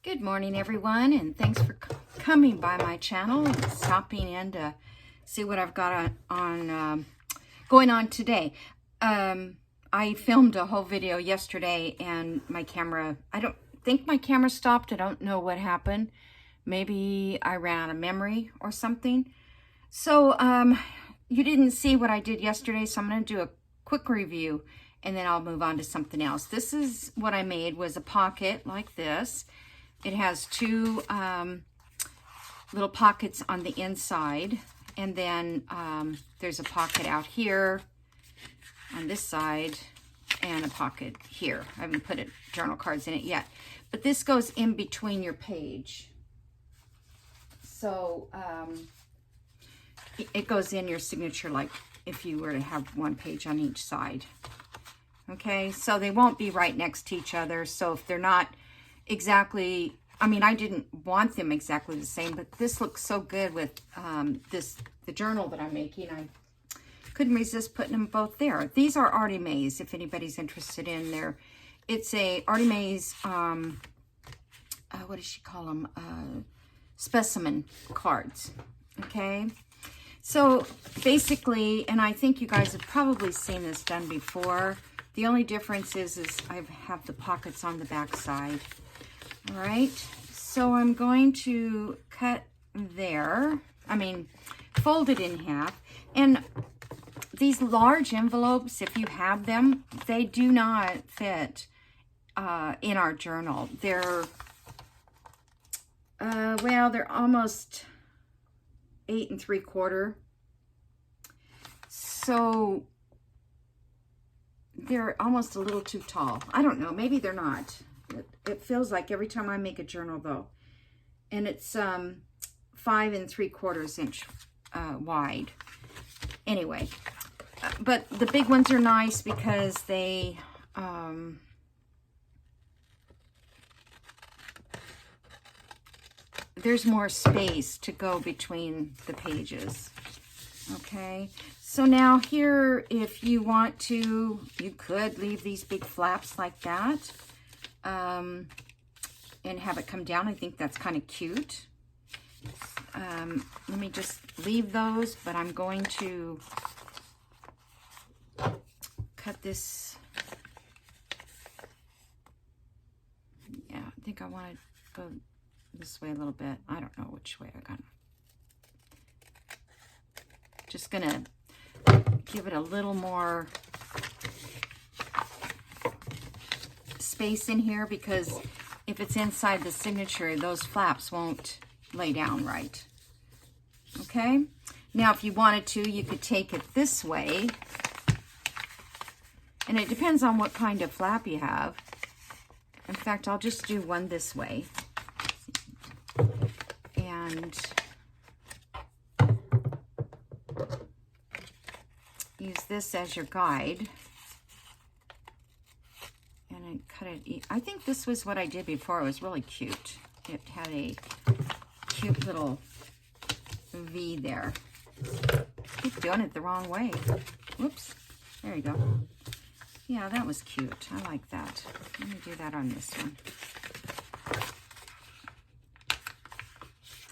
Good morning, everyone, and thanks for coming by my channel and stopping in to see what I've got going on today. I filmed a whole video yesterday, and my camera, I don't think my camera stopped. I don't know what happened. Maybe I ran out of memory or something. So you didn't see what I did yesterday, so I'm going to do a quick review, and then I'll move on to something else. This is what I made, was a pocket like this. It has two little pockets on the inside, and then there's a pocket out here on this side and a pocket here. I haven't put journal cards in it yet, but this goes in between your page. So it goes in your signature, like if you were to have one page on each side. Okay, so they won't be right next to each other. So if they're not exactly, I mean, I didn't want them exactly the same, but this looks so good with the journal that I'm making. I couldn't resist putting them both there. These are Artie Mae's, if anybody's interested in there. It's a Artie Mae's, what does she call them? Specimen cards, okay? So basically, and I think you guys have probably seen this done before. The only difference is I have the pockets on the back side. All right, so I'm going to cut there. I mean, fold it in half. And these large envelopes, if you have them, they do not fit in our journal. They're, well, they're almost 8 3/4. So they're almost a little too tall. I don't know, maybe they're not. It feels like every time I make a journal though. And it's 5 3/4 inch wide. Anyway, but the big ones are nice because they there's more space to go between the pages. Okay, so now here, if you want to, you could leave these big flaps like that. And have it come down. I think that's kind of cute. Let me just leave those, but I'm going to cut this. Yeah, I think I want to go this way a little bit. I don't know which way I got. Just gonna give it a little more space in here, because if it's inside the signature, those flaps won't lay down right. Okay, now if you wanted to, you could take it this way, and it depends on what kind of flap you have. In fact, I'll just do one this way and use this as your guide. Cut it. I think this was what I did before. It was really cute. It had a cute little V there. Keep doing it the wrong way. Whoops. There you go. Yeah, that was cute. I like that. Let me do that on this one.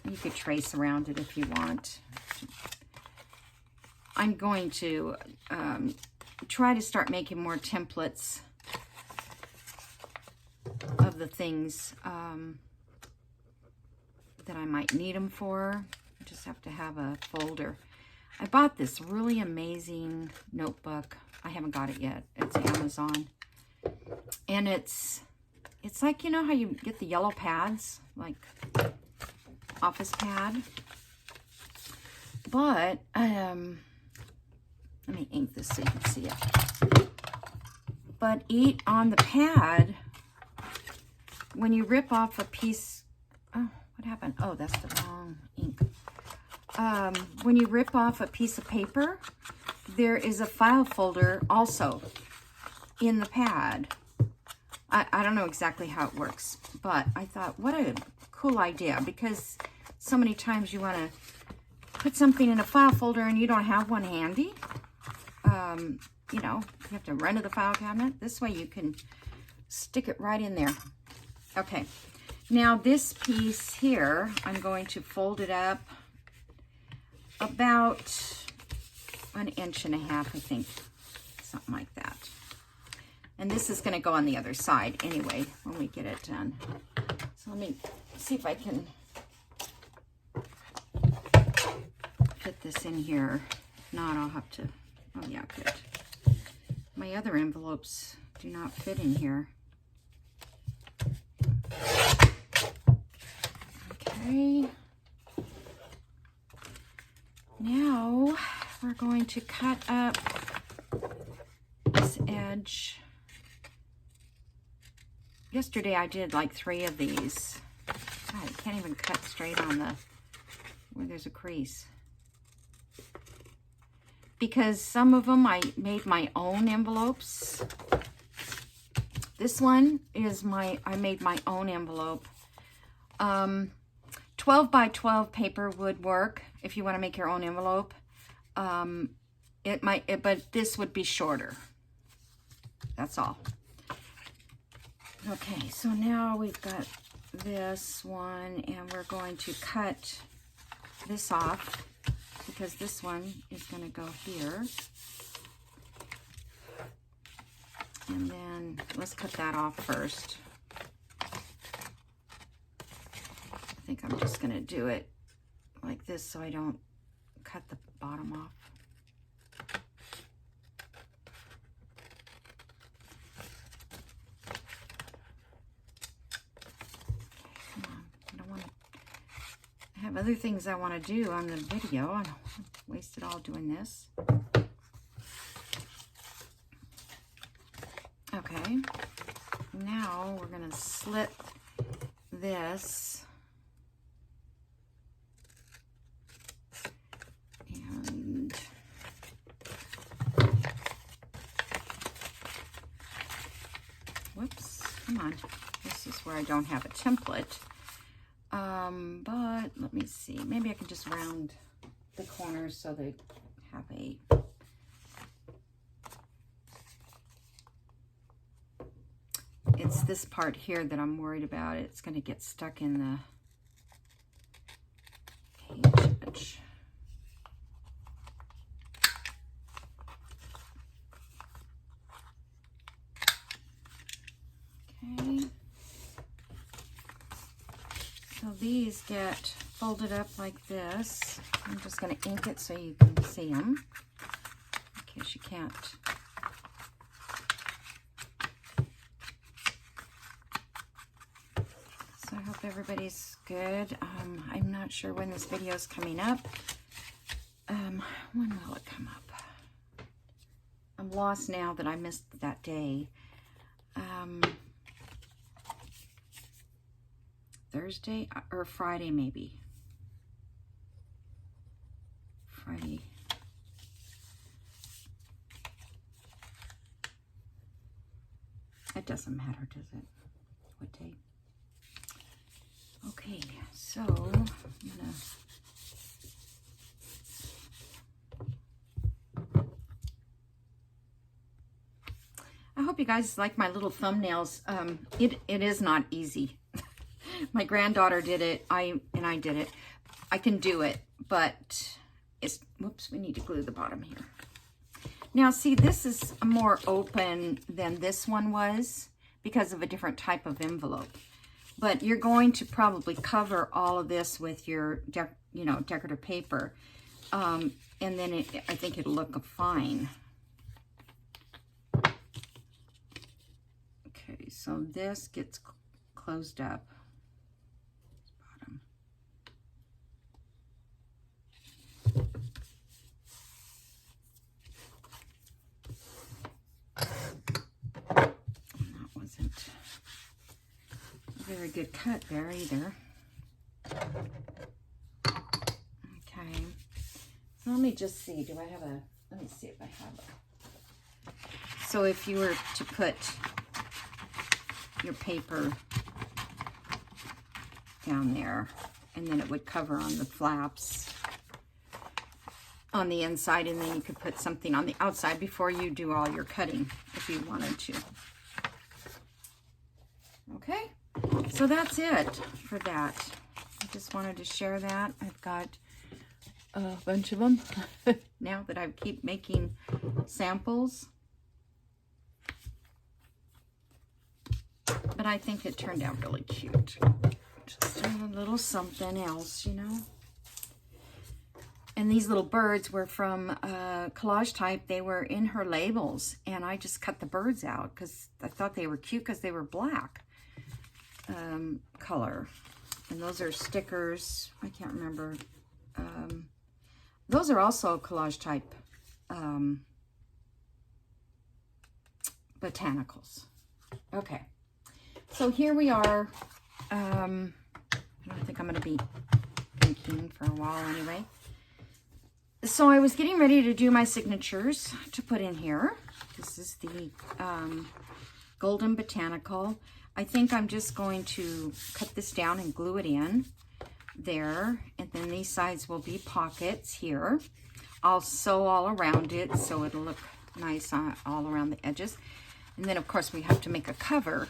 You could trace around it if you want. I'm going to try to start making more templates of the things that I might need them for. I just have to have a folder. I bought this really amazing notebook. I haven't got it yet. It's Amazon. And it's like, you know how you get the yellow pads, like office pad? But, let me ink this so you can see it. But on the pad, when you rip off a piece, oh, what happened? Oh, that's the wrong ink. When you rip off a piece of paper, there is a file folder also in the pad. I don't know exactly how it works, but I thought, what a cool idea, because so many times you want to put something in a file folder and you don't have one handy. You know, you have to run to the file cabinet. This way you can stick it right in there. Okay, Now this piece here, I'm going to fold it up about 1.5 inches, I think, something like that. And this is going to go on the other side anyway when we get it done. So let me see if I can fit this in here. If not, I'll have to, oh yeah, good. My other envelopes do not fit in here. Okay. Now we're going to cut up this edge. Yesterday I did like 3 of these. God, I can't even cut straight on the where there's a crease. Because some of them I made my own envelopes. This one is I made my own envelope. 12 by 12 paper would work if you want to make your own envelope. But this would be shorter. That's all. Okay, so now we've got this one, and we're going to cut this off because this one is going to go here. And then let's cut that off first. I think I'm just going to do it like this so I don't cut the bottom off. Come on. I don't want to have other things I want to do on the video. I don't want to waste it all doing this. Okay. Now we're going to slit this. And whoops, come on. This is where I don't have a template. But let me see. Maybe I can just round the corners so they have a it's this part here that I'm worried about. It's going to get stuck in the page edge. Okay. So these get folded up like this. I'm just going to ink it so you can see them, in case you can't. So I hope everybody's good. I'm not sure when this video is coming up. When will it come up? I'm lost now that I missed that day. Thursday or Friday, maybe. Friday. It doesn't matter, does it? What day? Okay, so I'm gonna I hope you guys like my little thumbnails. It is not easy. My granddaughter did it. I did it. I can do it, but it's, whoops, we need to glue the bottom here. Now, see, this is more open than this one was because of a different type of envelope. But you're going to probably cover all of this with your, decorative paper. And then I think it'll look fine. Okay, so this gets closed up. Very good cut there either. Okay, so let me just see. Do I have a? Let me see if I have a. So if you were to put your paper down there, and then it would cover on the flaps on the inside, and then you could put something on the outside before you do all your cutting if you wanted to. Okay. So So that's it for that. I just wanted to share that. I've got a bunch of them now that I keep making samples. But I think it turned out really cute. Just a little something else, you know. And these little birds were from Collage Type. They were in her labels, and I just cut the birds out because I thought they were cute because they were black color. And those are stickers. I can't remember. Those are also Collage Type Botanicals. Okay. So here we are. I don't think I'm going to be inking for a while anyway. So I was getting ready to do my signatures to put in here. This is the Golden Botanical. I think I'm just going to cut this down and glue it in there. And then these sides will be pockets here. I'll sew all around it so it'll look nice all around the edges. And then, of course, we have to make a cover.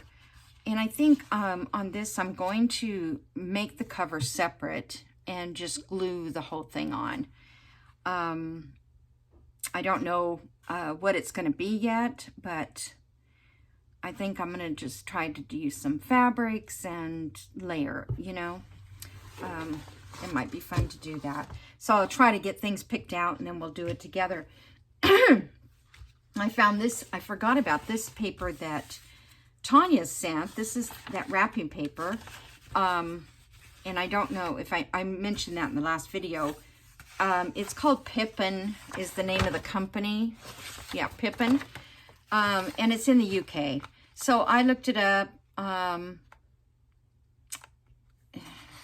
And I think on this, I'm going to make the cover separate and just glue the whole thing on. I don't know what it's going to be yet, but I think I'm going to just try to use some fabrics and layer, you know. It might be fun to do that. So I'll try to get things picked out and then we'll do it together. I found this, I forgot about this paper that Tanya sent. This is that wrapping paper. And I don't know if I mentioned that in the last video. It's called Pippin is the name of the company. Yeah, Pippin. And it's in the UK. So I looked it up.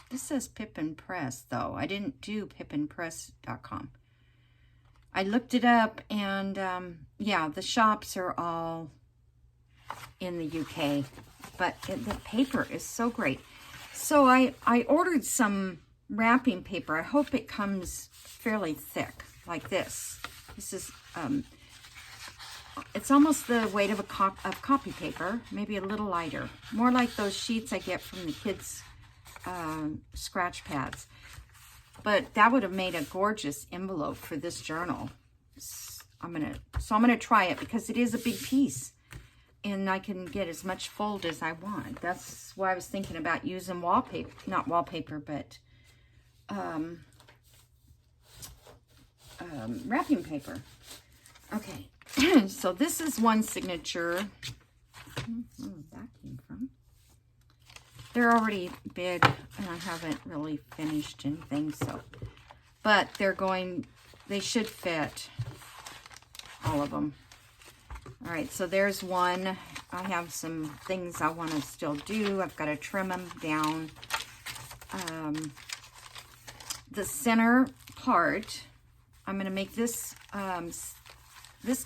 This says Pippin Press, though. I didn't do pippinpress.com. I looked it up, and yeah, the shops are all in the UK. But the paper is so great. So I ordered some wrapping paper. I hope it comes fairly thick, like this. This is, it's almost the weight of copy paper, maybe a little lighter. More like those sheets I get from the kids' scratch pads. But that would have made a gorgeous envelope for this journal. I'm gonna try it because it is a big piece. And I can get as much fold as I want. That's why I was thinking about using wallpaper, not wallpaper, but wrapping paper. Okay, so this is one signature. Where that came from. They're already big, and I haven't really finished anything, so. But they should fit, all of them. All right, so there's one. I have some things I want to still do. I've got to trim them down. The center part, I'm going to make this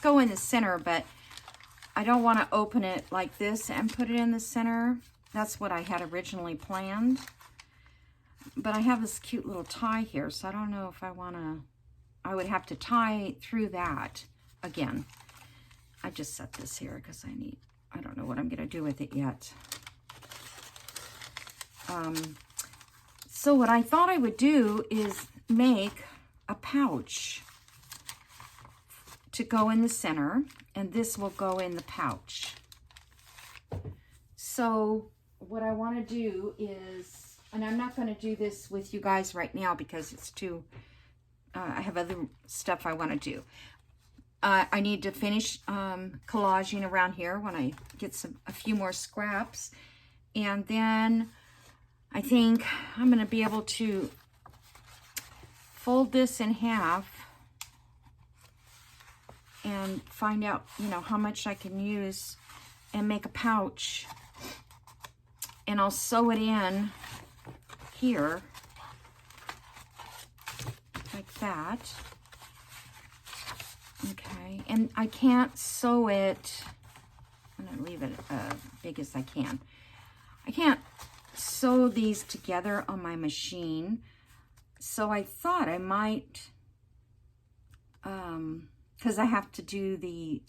go in the center, but I don't want to open it like this and put it in the center. That's what I had originally planned. But I have this cute little tie here, so I don't know if I would have to tie through that again. I just set this here because I don't know what I'm going to do with it yet. So what I thought I would do is make a pouch to go in the center, and this will go in the pouch. So what I want to do is, and I'm not going to do this with you guys right now because it's too, I have other stuff I want to do. I need to finish collaging around here when I get a few more scraps. And then I think I'm going to be able to fold this in half and find out, you know, how much I can use and make a pouch. And I'll sew it in here like that. Okay, and I can't sew it. I'm going to leave it as big as I can. I can't sew these together on my machine. So I thought I might, because I have to do the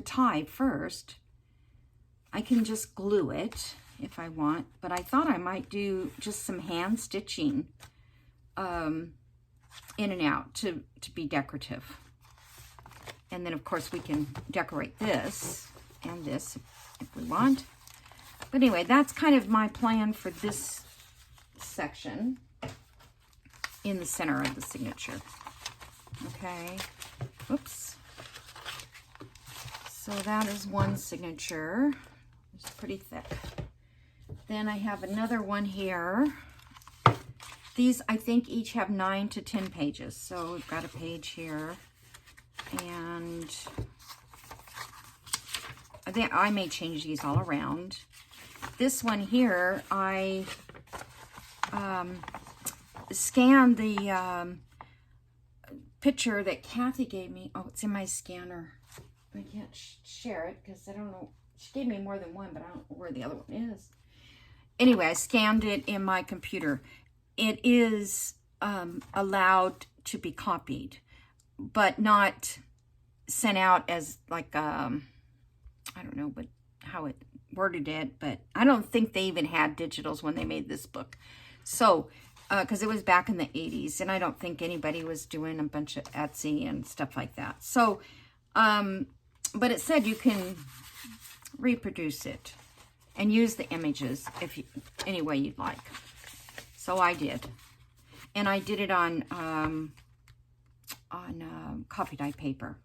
tie first, I can just glue it if I want, but I thought I might do just some hand stitching in and out to be decorative. And then of course we can decorate this and this if we want. But anyway, that's kind of my plan for this section in the center of the signature. Okay, whoops. So that is one signature. It's pretty thick. Then I have another one here. These, I think, each have 9 to 10 pages. So we've got a page here. And I may change these all around. This one here, I scanned the picture that Kathy gave me. Oh, it's in my scanner. I can't share it because I don't know. She gave me more than one, but I don't know where the other one is. Anyway, I scanned it in my computer. It is allowed to be copied, but not sent out as like, I don't know but how it worded it, but I don't think they even had digitals when they made this book. So, because it was back in the 80s, and I don't think anybody was doing a bunch of Etsy and stuff like that. So, but it said you can reproduce it and use the images if you, any way you'd like. So I did, and I did it on coffee dye paper.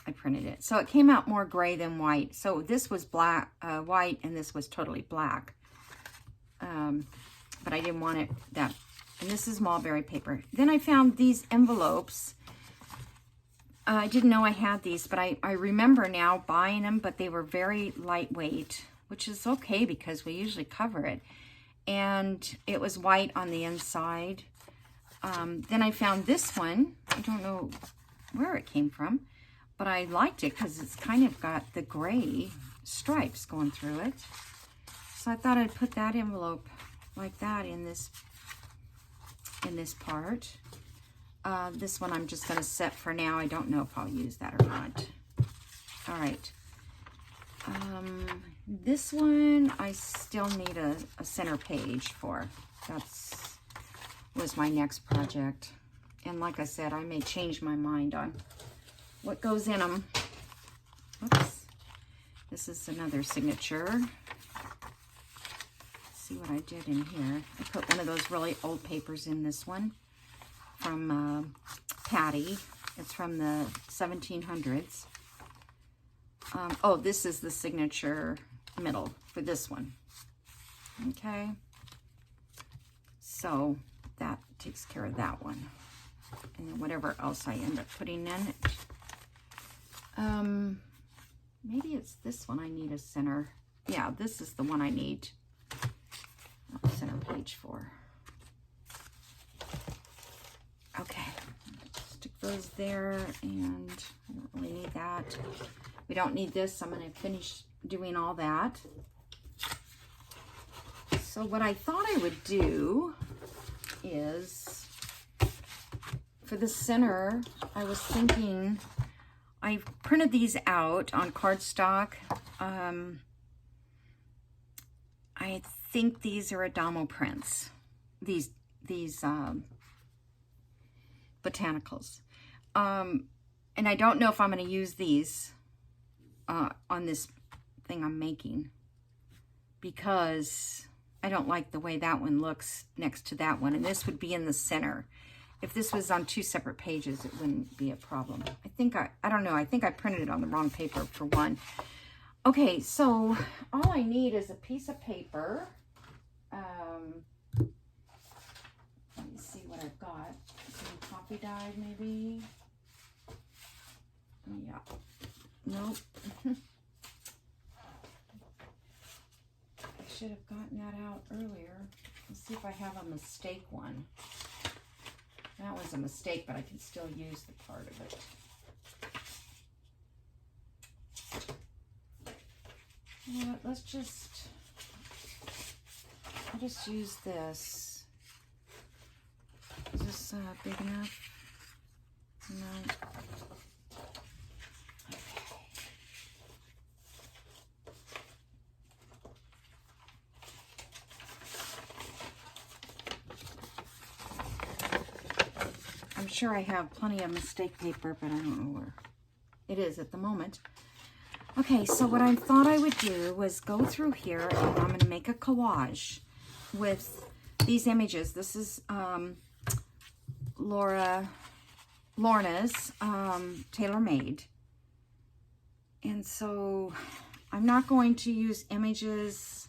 I printed it, so it came out more gray than white. So this was black, white, and this was totally black. But I didn't want it that. And this is mulberry paper. Then I found these envelopes. I didn't know I had these, but I remember now buying them, but they were very lightweight, which is okay because we usually cover it. And it was white on the inside. Then I found this one. I don't know where it came from, but I liked it because it's kind of got the gray stripes going through it. So I thought I'd put that envelope like that in this part. This one I'm just going to set for now. I don't know if I'll use that or not. All right. This one I still need a center page for. Was my next project. And like I said, I may change my mind on what goes in them. Oops. This is another signature. Let's see what I did in here. I put one of those really old papers in this one from Patty. It's from the 1700s. Oh, this is the signature middle for this one. Okay. So that takes care of that one. And then whatever else I end up putting in it. Maybe it's this one I need a center. Yeah, this is the one I need a center page for. Okay, stick those there, and I don't really need that. We don't need this. I'm going to finish doing all that. So what I thought I would do is, for the center, I was thinking, I printed these out on cardstock. I think these are Adamo prints. These Botanicals. And I don't know if I'm going to use these on this thing I'm making, because I don't like the way that one looks next to that one, and this would be in the center. If this was on 2 separate pages, it wouldn't be a problem. I don't know, I think I printed it on the wrong paper for one. Okay, so all I need is a piece of paper. Let me see what I've got. Some coffee dye, maybe. Oh, yeah. Nope. I should have gotten that out earlier. Let's see if I have a mistake one. That was a mistake, but I can still use the part of it. You know what, I'll just use this. Is this big enough? No. sure I have plenty of mistake paper, but I don't know where it is at the moment. Okay, so what I thought I would do was go through here, and I'm going to make a collage with these images. This is Lorna's tailor-made. And so I'm not going to use images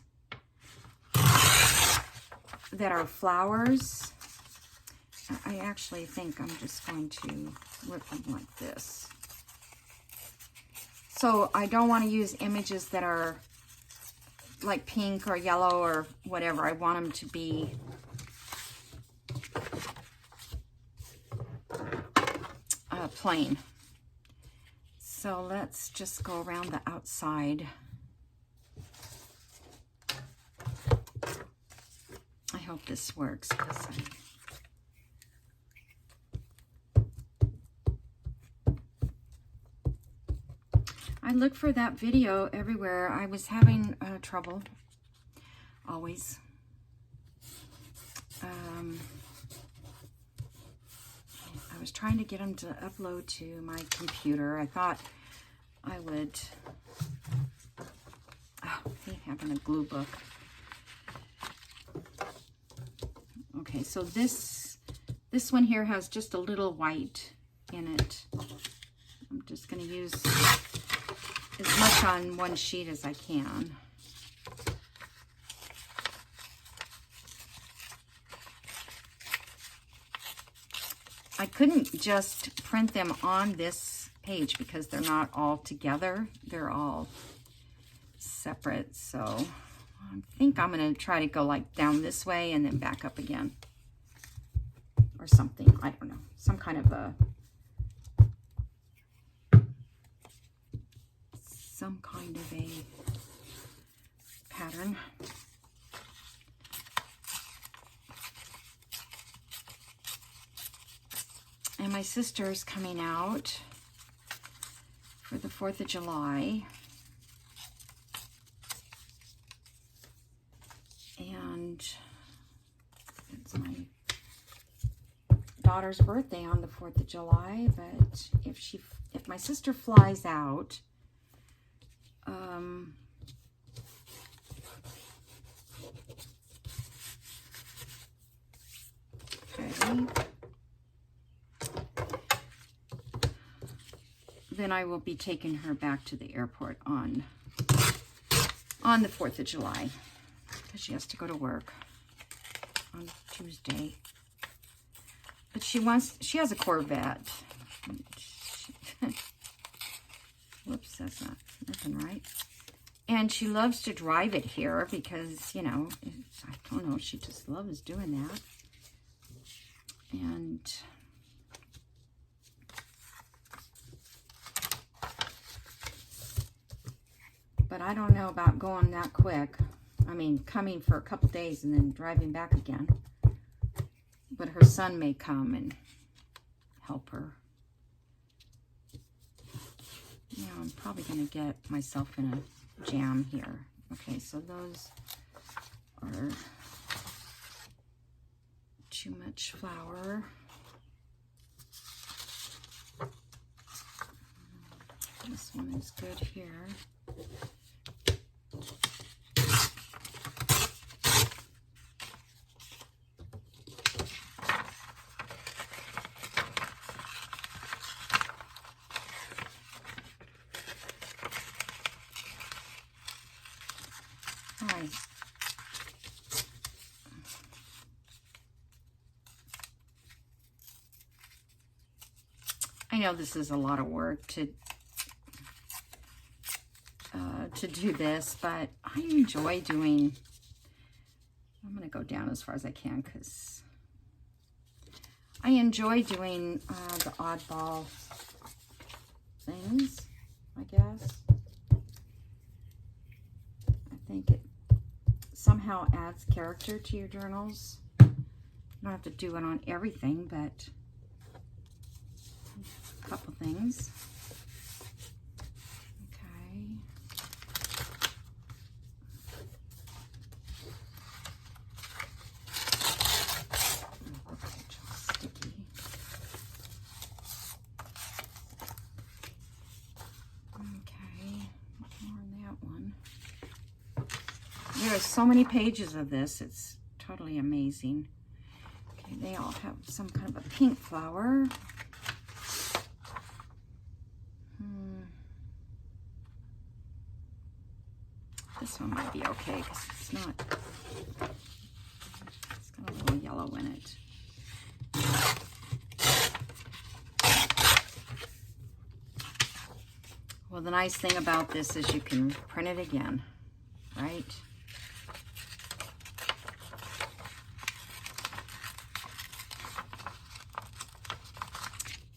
that are flowers. I actually think I'm just going to rip them like this. So I don't want to use images that are like pink or yellow or whatever. I want them to be plain. So let's just go around the outside. I hope this works, because I look for that video everywhere. I was having trouble, always. I was trying to get them to upload to my computer. I thought I would, hey, having a glue book. Okay, so this one here has just a little white in it. I'm just going to use as much on one sheet as I can. I couldn't just print them on this page because they're not all together. They're all separate. So I think I'm going to try to go like down this way and then back up again. Or something. I don't know. Some kind of a pattern. And my sister's coming out for the 4th of July. And it's my daughter's birthday on the 4th of July, but if my sister flies out, okay, then I will be taking her back to the airport on the 4th of July, because she has to go to work on Tuesday. But she has a Corvette. Whoops, that's not nothing right. And she loves to drive it here because, you know, I don't know, she just loves doing that. And but I don't know about going that quick. I mean, coming for a couple days and then driving back again. But her son may come and help her. Yeah, I'm probably going to get myself in a jam here. Okay, so those are too much flour. This one is good here. I know this is a lot of work to do this, but I enjoy doing, I'm going to go down as far as I can because I enjoy doing the oddball things, I guess. I think it somehow adds character to your journals. You don't have to do it on everything, but a couple things. Okay. Sticky. There are so many pages of this. It's totally amazing. Okay, they all have some kind of a pink flower. This one might be okay because it's not, it's got a little yellow in it. Well, the nice thing about this is you can print it again, right?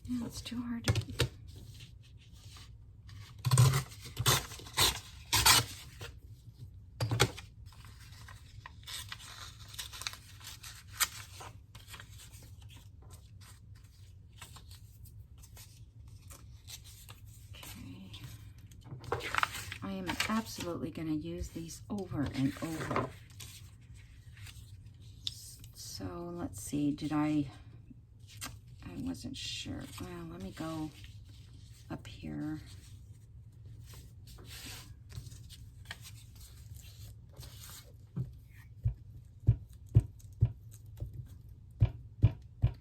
Yeah, it's too hard to... Absolutely going to use these over and over. So let's see, I wasn't sure. Well, let me go up here.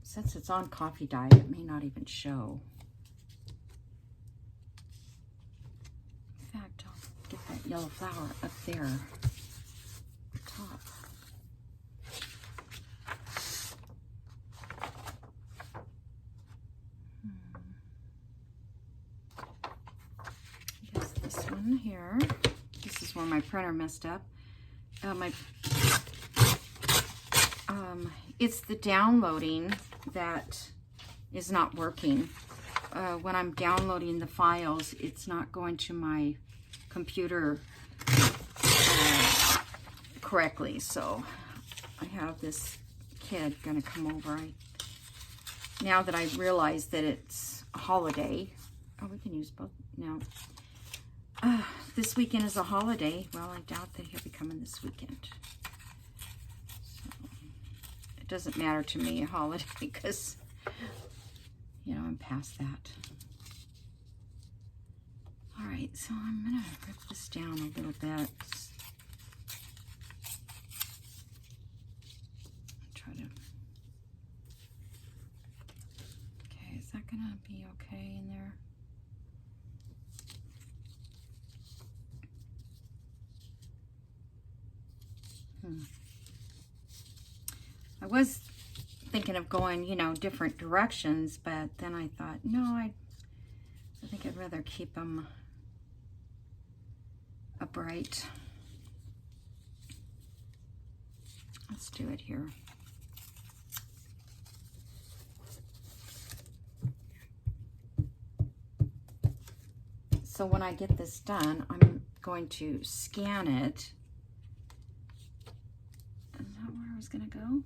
Since it's on coffee dye, it may not even show. That yellow flower up there, top. I guess this one here. This is where my printer messed up. It's the downloading that is not working. When I'm downloading the files, it's not going to my computer correctly, so I have this kid gonna come over. Now that I realize that it's a holiday, oh, we can use both now. This weekend is a holiday. Well, I doubt that he'll be coming this weekend. So, it doesn't matter to me a holiday because, you know, I'm past that. All right, so I'm gonna rip this down a little bit. Try to. Okay, is that gonna be okay in there? I was thinking of going, you know, different directions, but then I thought, no, I think I'd rather keep them upright. Let's do it here. So when I get this done, I'm going to scan it. Is that where I was going to go?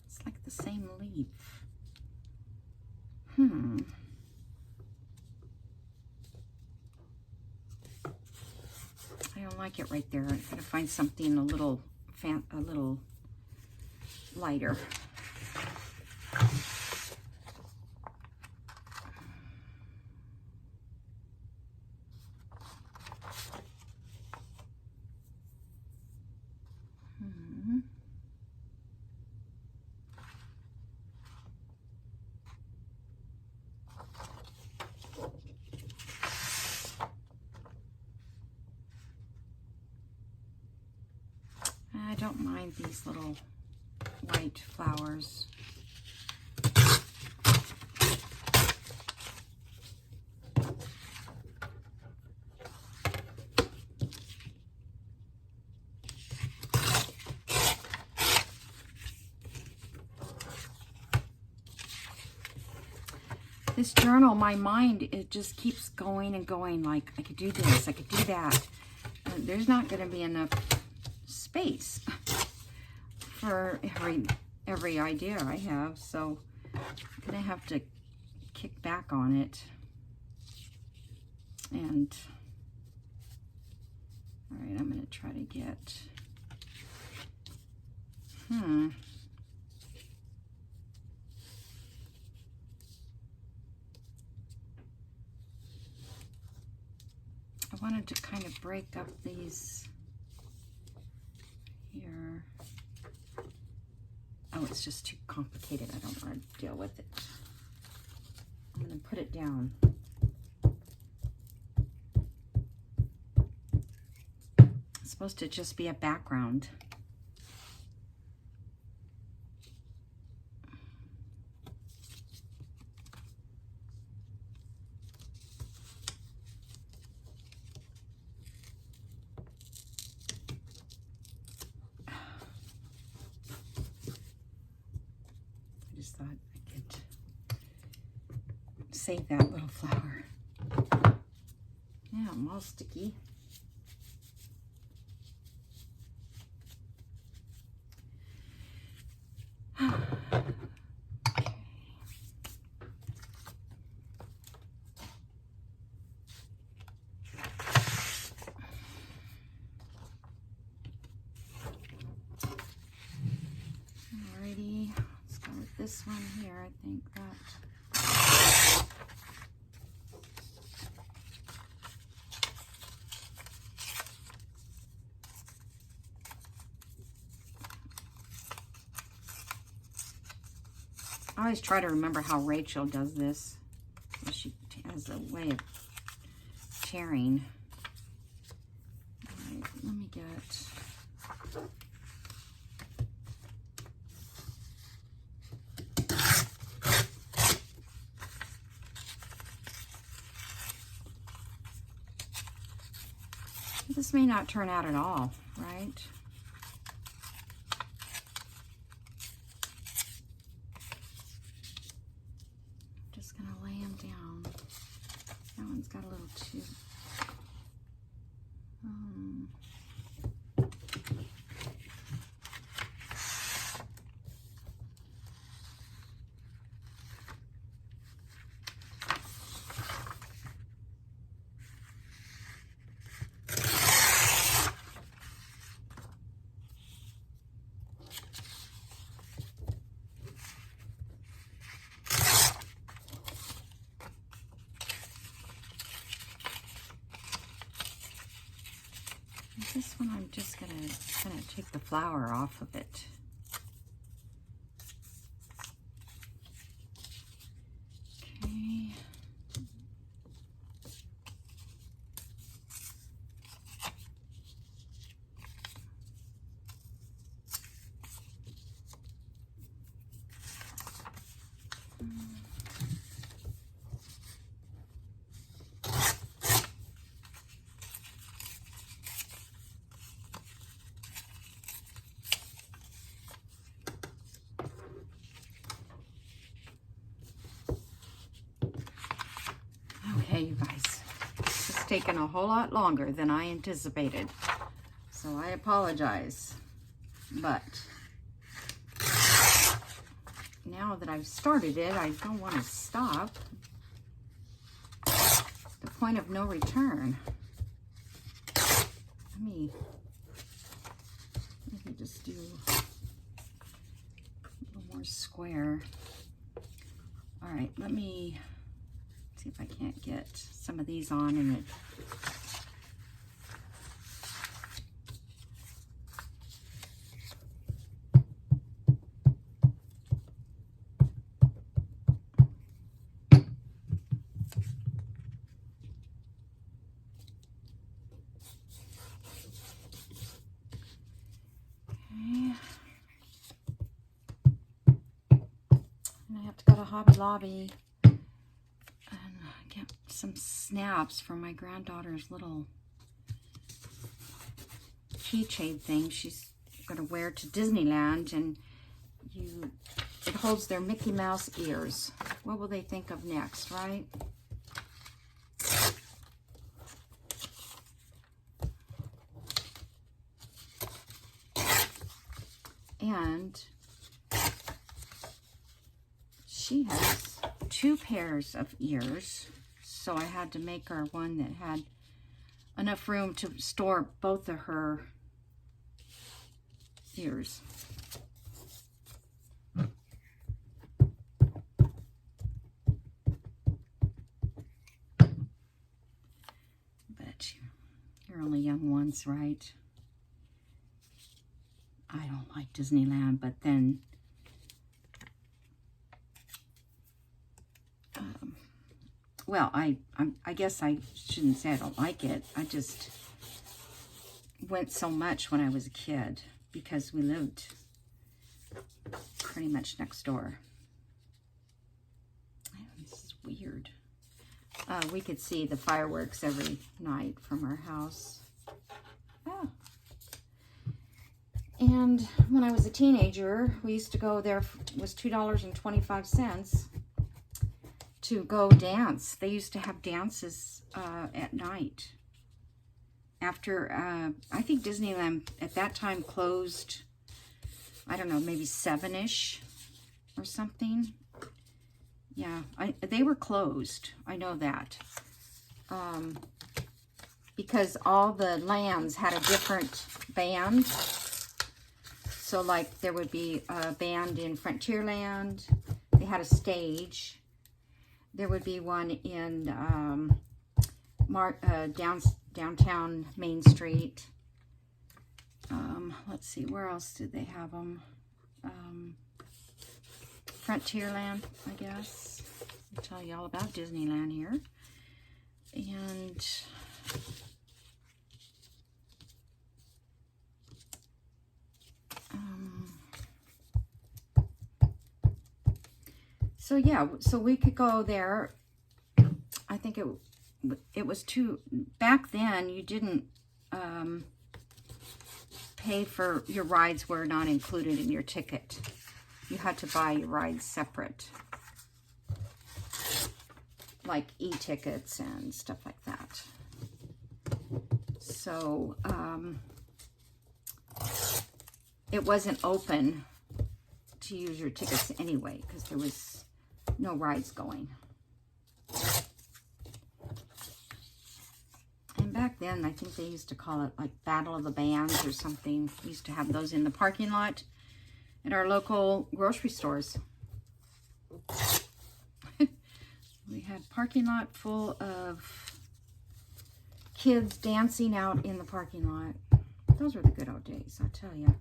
It's like the same leaf. I don't like it right there. I gotta find something a little lighter. I don't mind these little white flowers. This journal, my mind, it just keeps going and going, like, I could do this, I could do that. And there's not going to be enough space for every idea I have, so I'm going to have to kick back on it. And, all right, I'm going to try to get, I wanted to kind of break up these Oh, it's just too complicated. I don't want to deal with it. I'm going to put it down. It's supposed to just be a background. Thought I could save that little flower. Yeah, I'm all sticky. Okay. Alrighty. This one here, I think that. I always try to remember how Rachel does this. She has a way of tearing. All right, let me get. This may not turn out at all, right? I'm just going to lay them down. That one's got a little too... This one, I'm just gonna kind of take the flower off of it. Okay. Okay, you guys, this has taken a whole lot longer than I anticipated, so I apologize, but now that I've started it, I don't want to stop. The point of no return. Let me just do a little more square. All right, let me see if I can't get some of these on and it. Hobby Lobby and get some snaps for my granddaughter's little keychain thing she's going to wear to Disneyland, and it holds their Mickey Mouse ears. What will they think of next, right? And she has 2 pairs of ears, so I had to make her one that had enough room to store both of her ears. But you're only young once, right? I don't like Disneyland, but then well, I guess I shouldn't say I don't like it. I just went so much when I was a kid because we lived pretty much next door. This is weird. We could see the fireworks every night from our house. Oh. And when I was a teenager, we used to go there. It was $2.25 to go dance. They used to have dances at night. After, I think Disneyland at that time closed, I don't know, maybe 7-ish or something. Yeah, they were closed. I know that. Because all the lands had a different band. So, like, there would be a band in Frontierland. They had a stage. There would be one in downtown Main Street. Let's see, where else did they have them? Frontierland, I guess. I'll tell you all about Disneyland here. And so yeah, so we could go there. I think it was too, back then you didn't pay for, your rides were not included in your ticket. You had to buy your rides separate, like e-tickets and stuff like that. So it wasn't open to use your tickets anyway because there was no rides going. And back then, I think they used to call it like Battle of the Bands or something. We used to have those in the parking lot at our local grocery stores. We had parking lot full of kids dancing out in the parking lot. Those were the good old days, I tell you.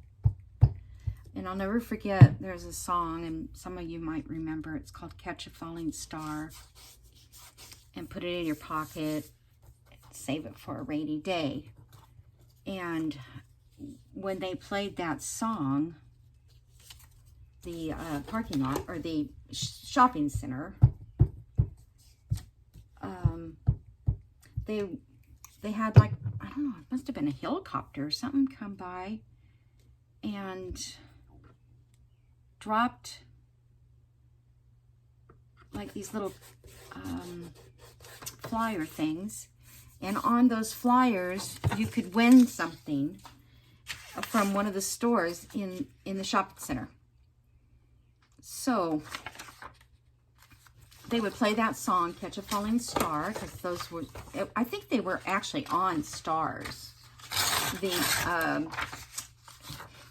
And I'll never forget, there's a song, and some of you might remember, it's called Catch a Falling Star. And put it in your pocket, save it for a rainy day. And when they played that song, the parking lot, or the shopping center, they had, like, I don't know, it must have been a helicopter or something come by and dropped like these little flyer things, and on those flyers you could win something from one of the stores in the shopping center. So they would play that song, Catch a Falling Star, because those were, I think they were actually on stars. The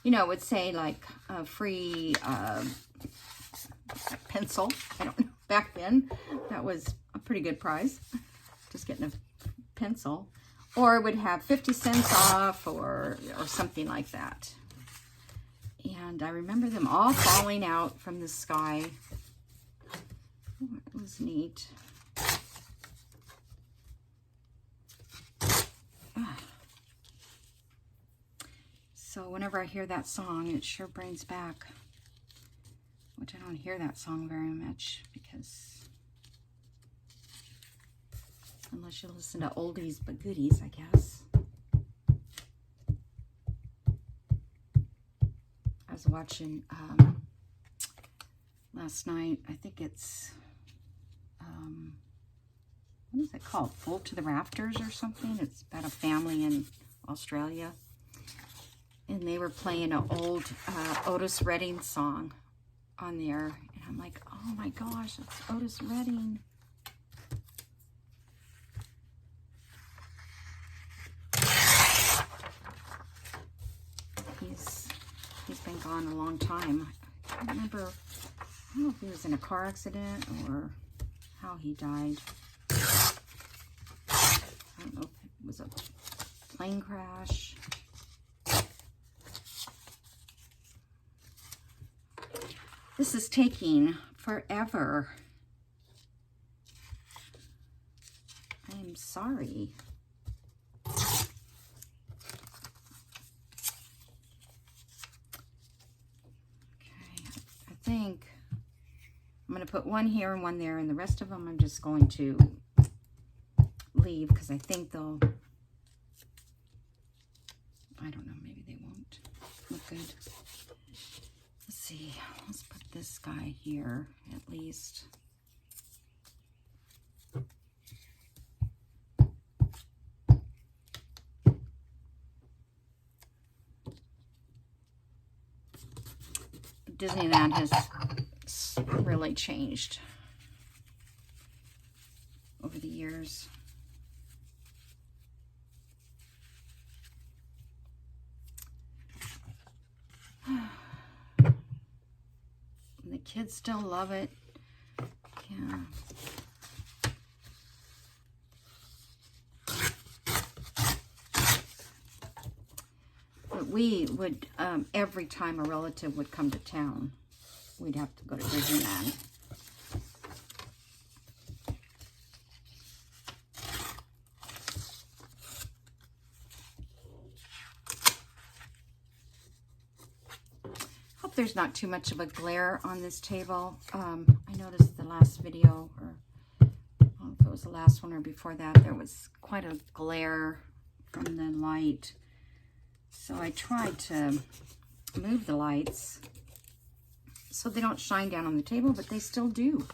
you know, it would say like a free pencil. I don't know, back then that was a pretty good prize, just getting a pencil. Or it would have 50 cents off or something like that. And I remember them all falling out from the sky. Oh, it was neat. So whenever I hear that song, it sure brings back, which I don't hear that song very much because, unless you listen to oldies but goodies, I guess. I was watching last night, I think it's, what is it called? Full to the Rafters or something? It's about a family in Australia. And they were playing an old Otis Redding song on there. And I'm like, oh my gosh, it's Otis Redding. He's been gone a long time. I can't remember, I don't know if he was in a car accident or how he died. I don't know if it was a plane crash. This is taking forever. sorry. I think I'm going to put one here and one there, and the rest of them I'm just going to leave because I think they'll, I don't know, maybe they won't look good. Let's see, let's put this guy here at least. Disneyland has really changed over the years. The kids still love it. Yeah. But we would, every time a relative would come to town, we'd have to go to Disneyland. Hope there's not too much of a glare on this table. I noticed the last video, or I don't know if it was the last one or before that, there was quite a glare from the light. So I tried to move the lights so they don't shine down on the table, but they still do.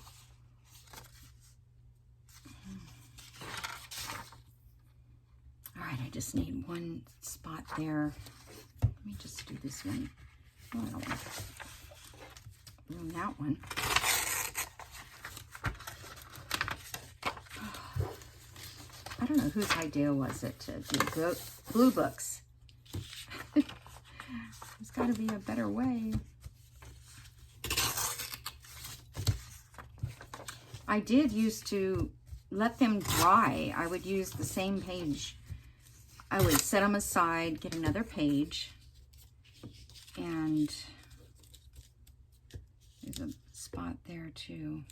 All right, I just need one spot there. Let me just do this one. Oh, I don't want to ruin that one. I don't know whose idea was it to do glue books. There's got to be a better way. I did used to let them dry. I would use the same page. I would set them aside, get another page, and there's a spot there too.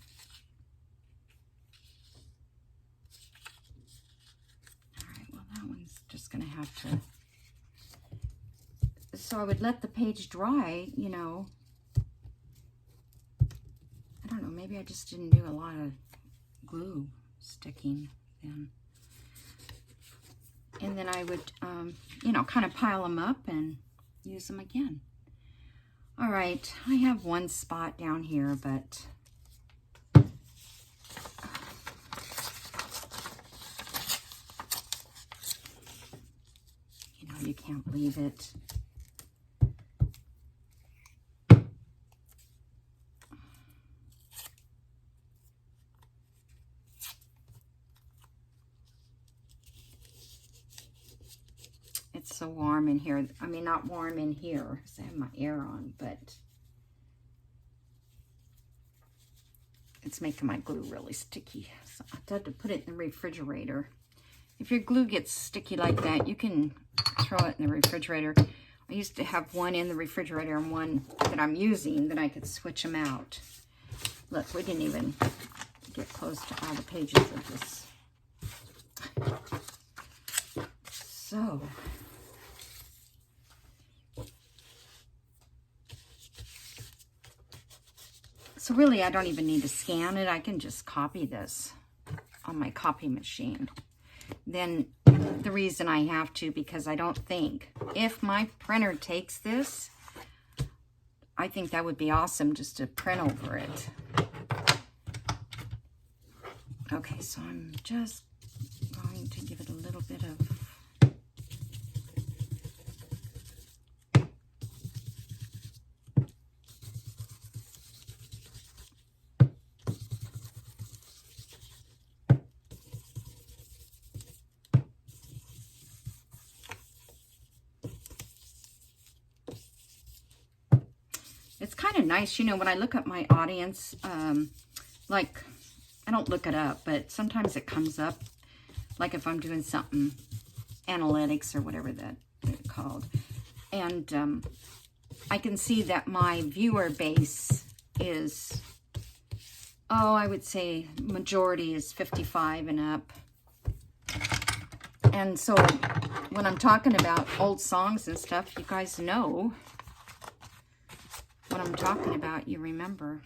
All right, well, that one's just going to have to... So I would let the page dry, you know. I don't know, maybe I just didn't do a lot of glue sticking then. And then I would, you know, kind of pile them up and use them again. All right, I have one spot down here, but you know, you can't leave it. It's so warm in here. I mean, not warm in here because I have my air on, but it's making my glue really sticky. So I had to put it in the refrigerator. If your glue gets sticky like that, you can throw it in the refrigerator. I used to have one in the refrigerator and one that I'm using that I could switch them out. Look, we didn't even get close to all the pages of this. So really, I don't even need to scan it. I can just copy this on my copy machine. Then the reason I have to, because I don't think, if my printer takes this, I think that would be awesome just to print over it. Okay, so I'm just going to give it a little bit of... It's kind of nice, you know, when I look at my audience, like, I don't look it up, but sometimes it comes up, like if I'm doing something, analytics or whatever that it's called, and I can see that my viewer base is, oh, I would say majority is 55 and up. And so when I'm talking about old songs and stuff, you guys know what I'm talking about. You remember.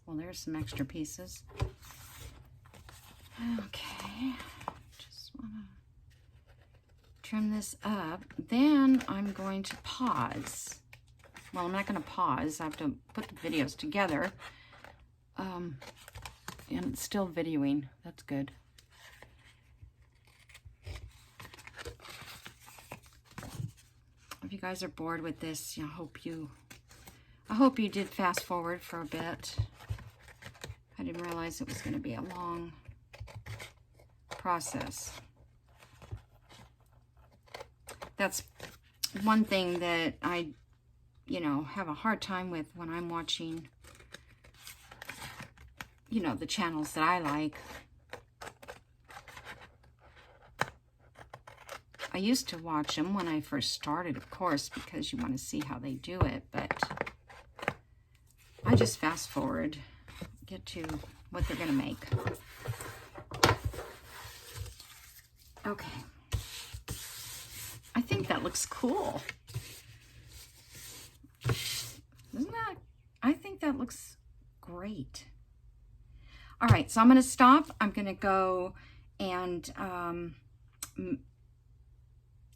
Well, there's some extra pieces. Okay, just want to trim this up. Then I'm going to pause. Well, I'm not going to pause. I have to put the videos together. And it's still videoing. That's good. If you guys are bored with this, I hope you did fast forward for a bit. I didn't realize it was going to be a long process. That's one thing that I, have a hard time with when I'm watching, the channels that I like. I used to watch them when I first started, of course, because you want to see how they do it, but I just fast forward. Get to what they're going to make. Okay. I think that looks cool. Isn't that? I think that looks great. All right, so I'm going to stop. I'm going to go and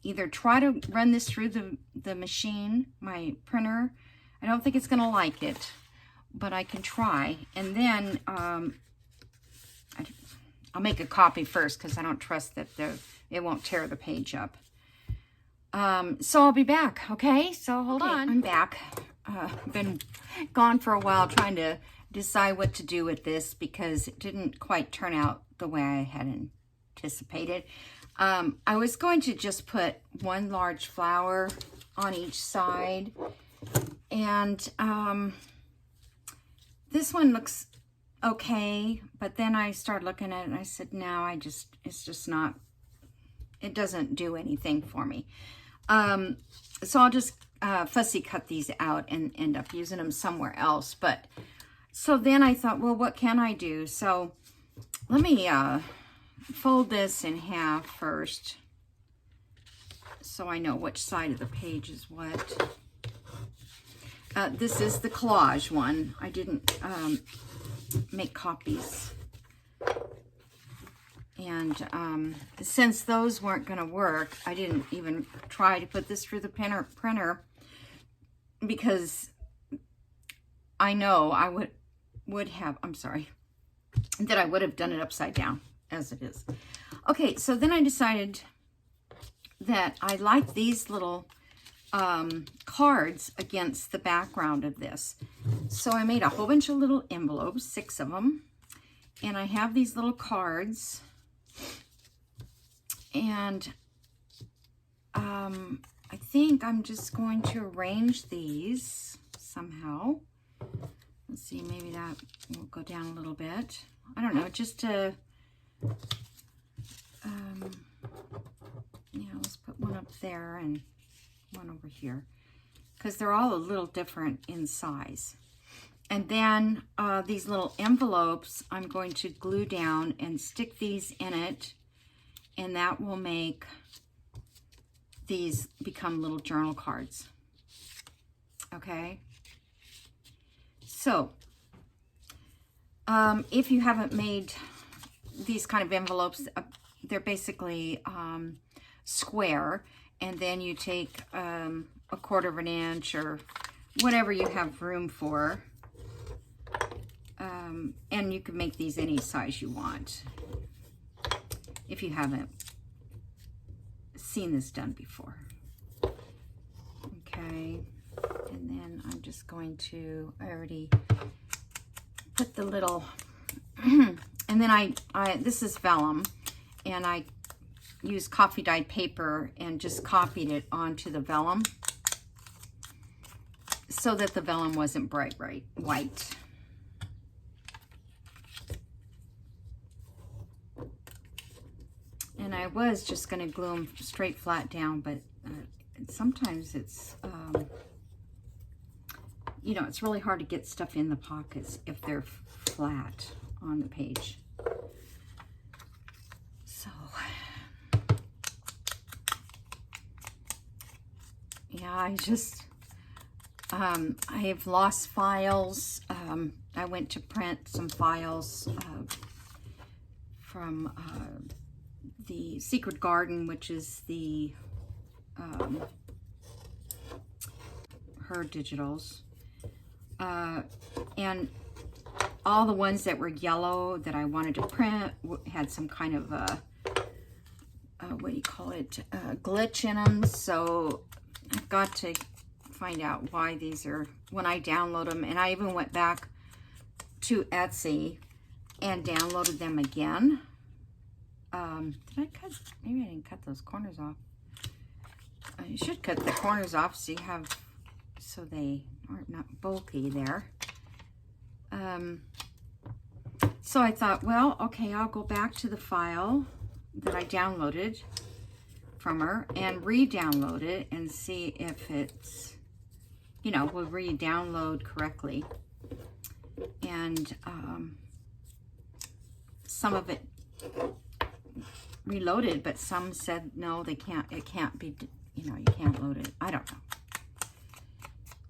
either try to run this through the machine, my printer. I don't think it's going to like it, but I can try. And then I'll make a copy first because I don't trust that it won't tear the page up. So I'll be back, okay? So hold on. I'm back. Been gone for a while trying to decide what to do with this because it didn't quite turn out the way I had anticipated. I was going to just put one large flower on each side. And this one looks okay, but then I started looking at it and I said, no, it's just not, it doesn't do anything for me. So I'll just fussy cut these out and end up using them somewhere else. But so then I thought, well, what can I do? So let me fold this in half first so I know which side of the page is what. This is the collage one. I didn't make copies. And since those weren't going to work, I didn't even try to put this through the printer because I know I would have, I'm sorry, that I would have done it upside down as it is. Okay, so then I decided that I like these little cards against the background of this. So I made a whole bunch of little envelopes, 6 of them, and I have these little cards, and I think I'm just going to arrange these somehow. Let's see, maybe that will go down a little bit. I don't know, just to let's put one up there and one over here, because they're all a little different in size. And then these little envelopes I'm going to glue down and stick these in it, and that will make these become little journal cards. Okay, so if you haven't made these kind of envelopes, they're basically square, and then you take a 1/4 of an inch or whatever you have room for, and you can make these any size you want if you haven't seen this done before. Okay, and then I'm just going to, I already put the little and then I this is vellum, and I used coffee dyed paper and just copied it onto the vellum so that the vellum wasn't bright white. I was just going to glue them straight flat down, but sometimes it's, you know, it's really hard to get stuff in the pockets if they're flat on the page. So, yeah, I have lost files. I went to print some files from the Secret Garden, which is the her digitals, and all the ones that were yellow that I wanted to print had some kind of what do you call it, glitch in them. So I've got to find out why these are, when I download them. And I even went back to Etsy and downloaded them again. Did I cut? Maybe I didn't cut those corners off. I should cut the corners off so you have, so they aren't not bulky there. So I thought, well, okay, I'll go back to the file that I downloaded from her and re-download it and see if it's, you know, will re-download correctly. And some of it reloaded, but some said no, they can't, it can't be, you know, you can't load it. I don't know.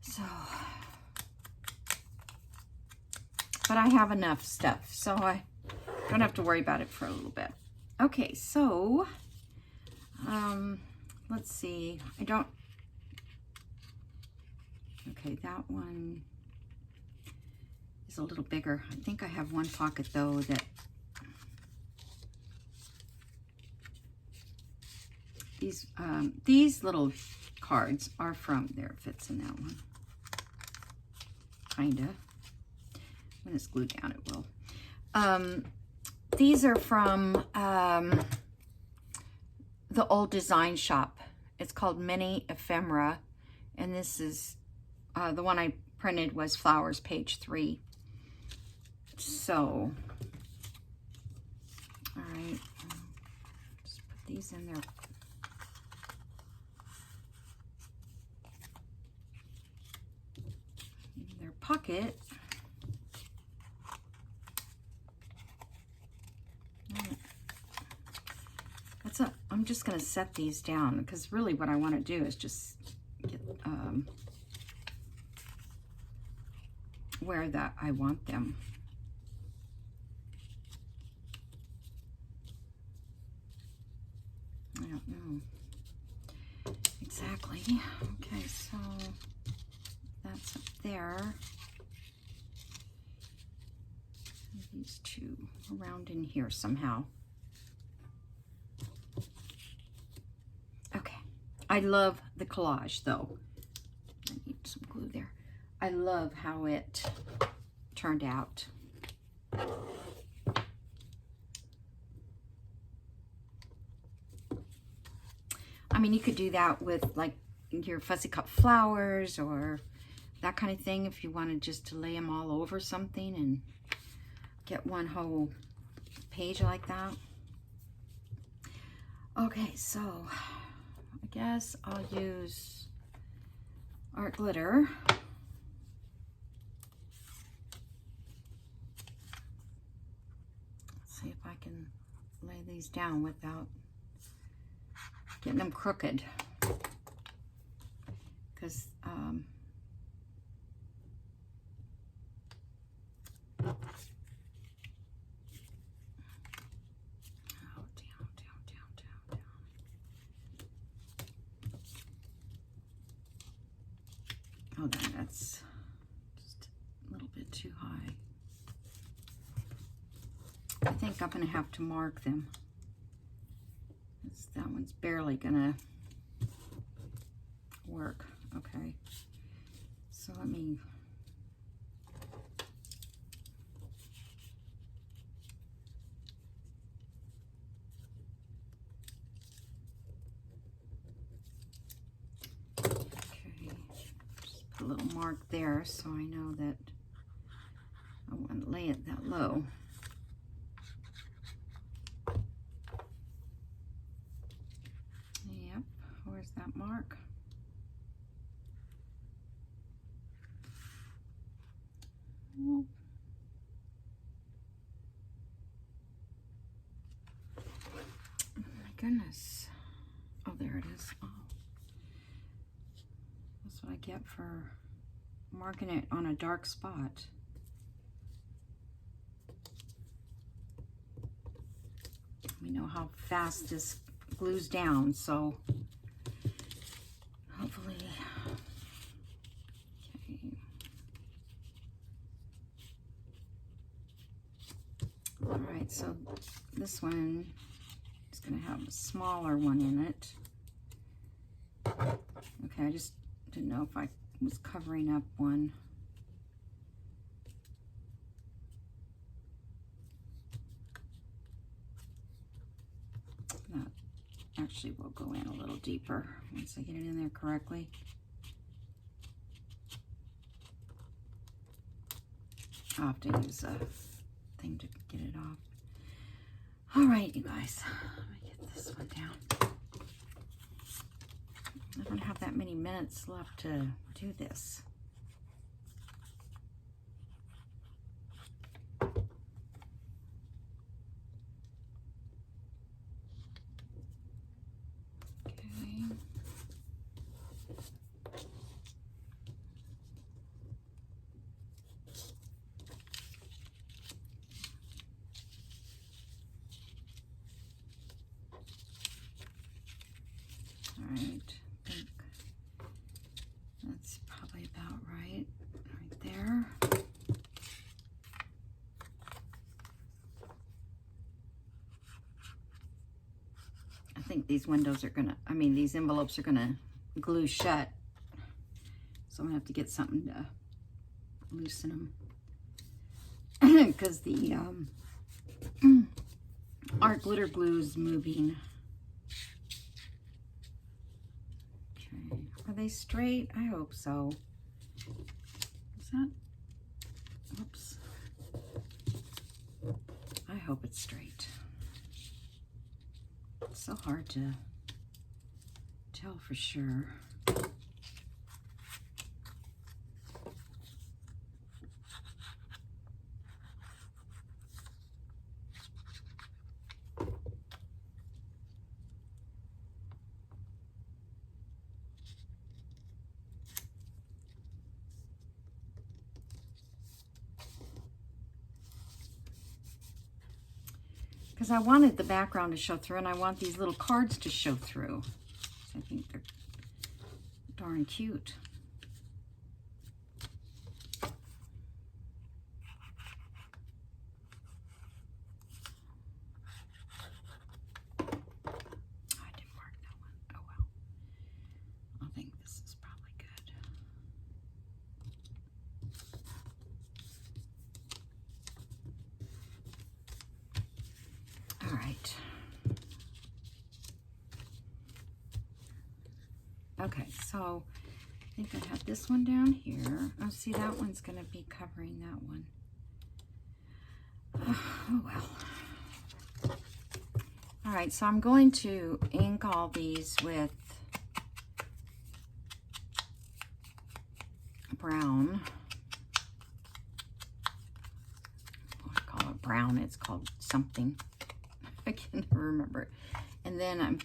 So, but I have enough stuff, so I don't have to worry about it for a little bit. Okay, so let's see. I don't, okay, that one is a little bigger. I think I have one pocket though that these little cards are from, there it fits in that one, kinda. When it's glued down, it will. These are from the old design shop. It's called Mini Ephemera, and this is the one I printed was Flowers, page 3. So, all right, just put these in there. In their pocket. I'm just going to set these down because really what I want to do is just get where that I want them. I don't know exactly. Okay, so that's up there. These two around in here somehow. Okay, I love the collage though. I need some glue there. I love how it turned out. I mean, you could do that with like your fussy cut flowers or that kind of thing if you wanted just to lay them all over something and get one whole page like that. Okay, so I guess I'll use art glitter. Let's see if I can lay these down without getting them crooked. Because oh, that's just a little bit too high. I think I'm going to have to mark them. That one's barely going to work. Okay. So let me... a little mark there so I know that I want to lay it that low. that mark. Oh. Oh my goodness. Oh, there it is. Oh. That's what I get for marking it on a dark spot. We know how fast this glues down, so hopefully. Okay. All right, so this one is going to have a smaller one in it. Okay, I just didn't know if I was covering up one. That actually will go in a little deeper once I get it in there correctly. I'll have to use a thing to get it off. All right, you guys, let me get this one down. I don't have that many minutes left to do this. All right, I think that's probably about right there. I think these windows are gonna, these envelopes are gonna glue shut. So I'm gonna have to get something to loosen them. Because the art glitter glue is moving. Okay, are they straight? I hope so. Is that, oops. I hope it's straight. It's so hard to tell for sure. Because I wanted the background to show through, and I want these little cards to show through. I think they're darn cute. I didn't mark that one. Oh well. I think this is probably good. All right. Okay, so I think I have this one down here. Oh, see, that one's going to be covering that one. Oh, well. All right, so I'm going to ink all these with brown. I call it brown. It's called something. I can never remember it. And then I'm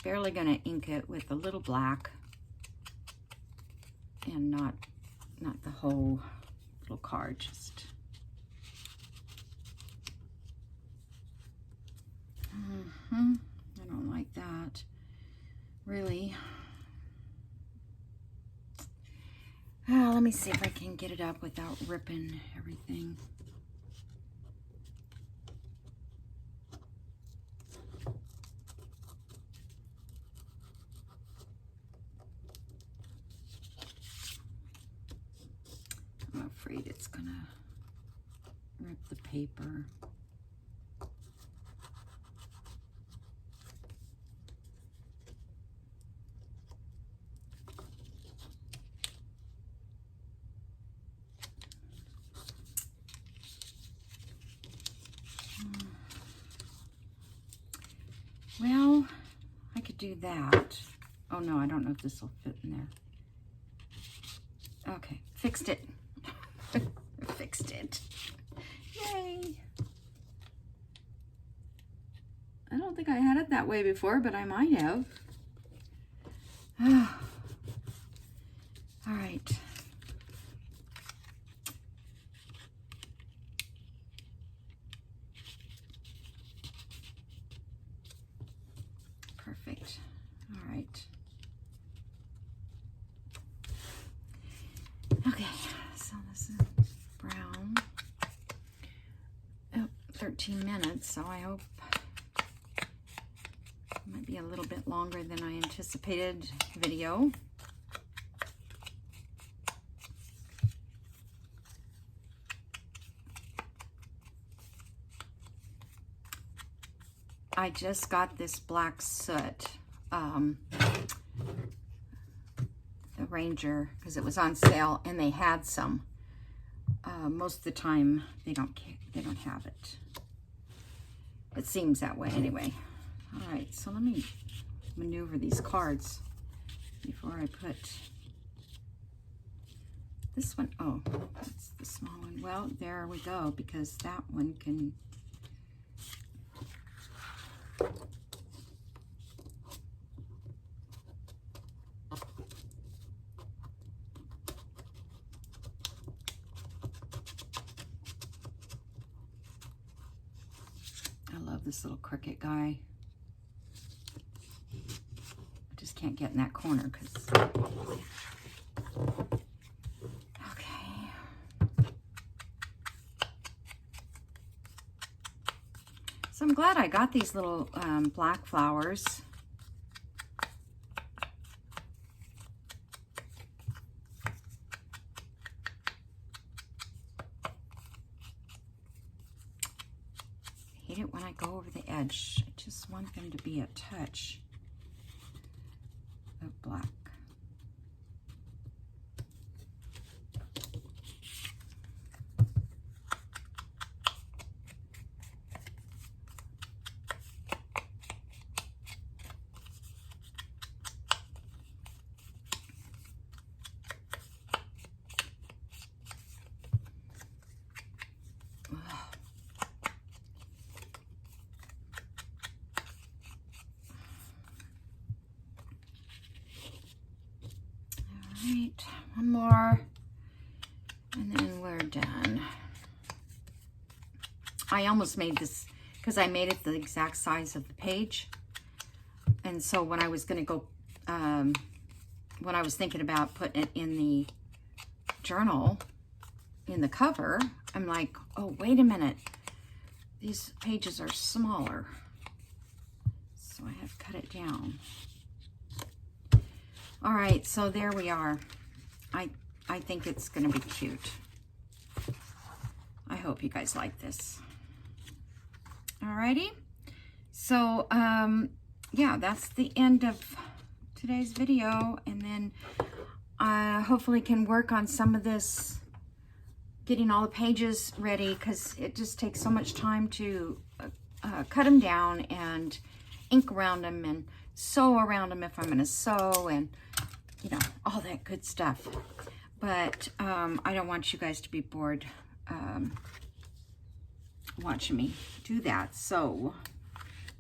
barely going to ink it with a little black, and not the whole little card, just I don't like that, really. Let me see if I can get it up without ripping everything. I'm afraid it's gonna rip the paper. Well, I could do that. Oh no, I don't know if this will fit in there. Okay, fixed it. Fixed it. Yay. I don't think I had it that way before, but I might have. All right. Perfect. All right. Okay, so this is brown. Oh, 13 minutes, so I hope it might be a little bit longer than I anticipated video. I just got this black soot, the Ranger, because it was on sale and they had some. Most of the time they don't have it. It seems that way anyway. All right, so let me maneuver these cards before I put this one. Oh, that's the small one. Well, there we go, because that one can. I love this little Cricut guy. I just can't get in that corner because. Okay. So I'm glad I got these little black flowers. I hate it when I go over the edge. I just want them to be a touch of black. Right, one more, and then we're done. I almost made this, because I made it the exact size of the page, and so when I was going to go, when I was thinking about putting it in the journal, in the cover, I'm like, oh, wait a minute, these pages are smaller, so I have cut it down. All right, so there we are. I think it's going to be cute. I hope you guys like this. All righty. So, yeah, that's the end of today's video. And then I hopefully can work on some of this, getting all the pages ready, because it just takes so much time to cut them down and ink around them and sew around them if I'm going to sew, and you know, all that good stuff. But I don't want you guys to be bored watching me do that. So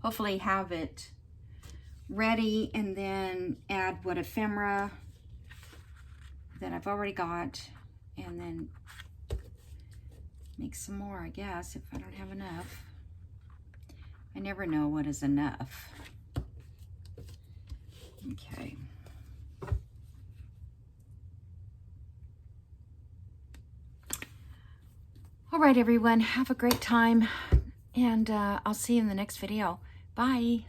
hopefully have it ready, and then add what ephemera that I've already got, and then make some more, I guess, if I don't have enough. I never know what is enough. Okay. All right, everyone, have a great time, and I'll see you in the next video. Bye.